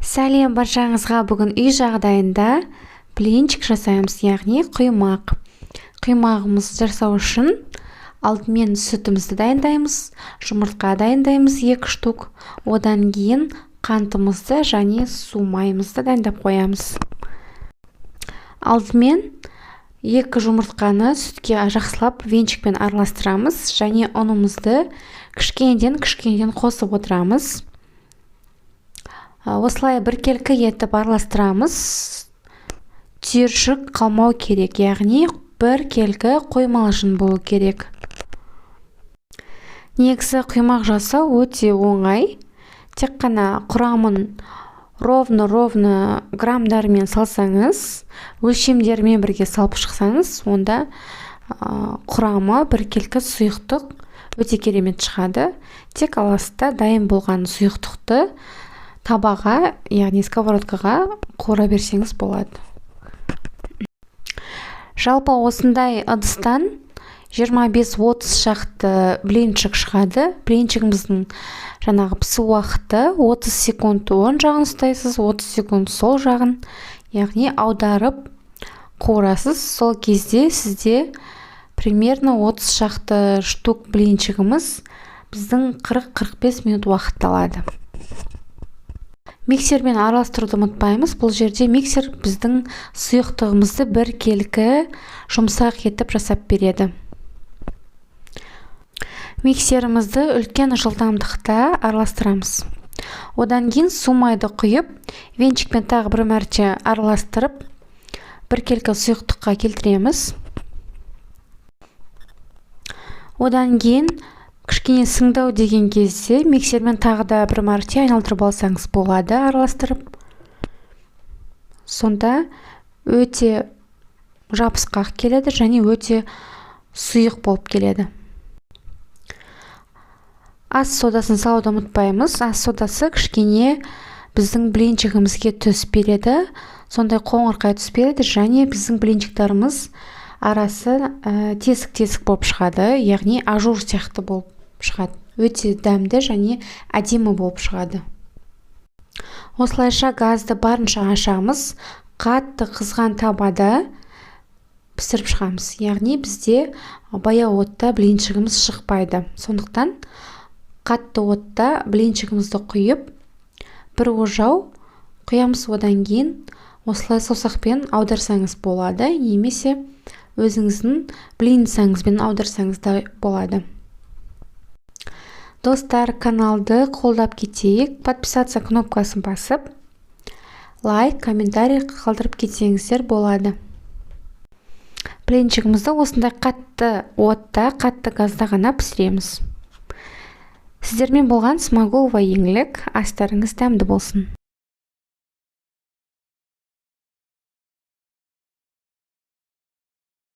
Сәлем баршаңызға. Бүгін үй жағдайында блинчик жасаймыз, яғни құймақ. Құймағымыз жасау үшін алдымен сүтімізді дайындаймыз, жұмыртқа дайындаймыз 2 штук. Одан кейін қантымызды және су майымызды дайындап қоямыз. Алдымен 2 жұмыртқаны сүтке жақсылап венчикпен араластырамыз және ұнымызды кішкенеден қосып отырамыз. Осылай біркелкі етіп араластырамыз. Түйіршік қалмау керек, яғни біркелкі қоймалжың болу керек. Негізі құймақ жасау өте оңай. Тек қана құрамын ровно грамдармен салсаңыз, өлшемдермен бірге салып шықсаңыз, онда құрамы біркелкі сұйықтық өте керемет шығады. Тек аласта дайын болған сұйықтықты табаға, яғни сковородкаға қора берсеңіз болады. Жалпы осындай ыдыстан 25-30 шақты блинчик шығады. Блинчигіміздің жаңағы пісу уақыты 30 секунд оң жағын ұстайсыз, 30 секунд сол жағын, яғни аударып қуырасыз. Сол кезде сізде примерно 30 шақты штук блинчигіміз біздің 40-45 минут уақыт алады. Миксермен араластыруды ұмытпаймыз. Бұл жерде миксер біздің сұйықтығымызды біркелкі жұмсақ етіп жасап береді. Миксерімізді үлкен жылдамдықта араластырамыз. Одан кейін су майды құйып, венчикпен тағы бір мәрте араластырып, біркелкі сұйықтыққа келтіреміз. Одан кейін кішкене сыңдау деген кезде миксермен тағы да бір мәрте айналдырып алсаңыз болады, араластырып. Сонда өте жабысқақ келеді және өте сұйық болып келеді. Ас содасын салуды ұмытпаймыз. Ас содасы кішкене біздің блинчигімізге түс береді. Сондай қоңырқай түс береді және біздің блинчиктарымыз арасы тесік болып шығады, яғни ажур сияқты болып шығады. Өте дәмді және әдемі болып шығады. Осылайша газды барынша ашамыз, қатты қызған табада пісіріп шығамыз. Яғни бізде баяу отта блинчигіміз шықпайды. Сондықтан қатты отта блинчигімізді құйып, бір ожау құямыз. Одан кейін осылай саусақпен аударсаңыз болады, немесе өзіңіздің блинцаңызбен аударсаңыз да болады. Достар, каналды қолдап кетейік. Подписаться кнопкасын басып, лайк, комментарий қалдырып кетсеңіздер болады. Блинчигімізді осындай қатты отта, қатты газда ғана пісіреміз. Сіздермен болған Смағұлова еңлік. Астарыңыз дәмді болсын.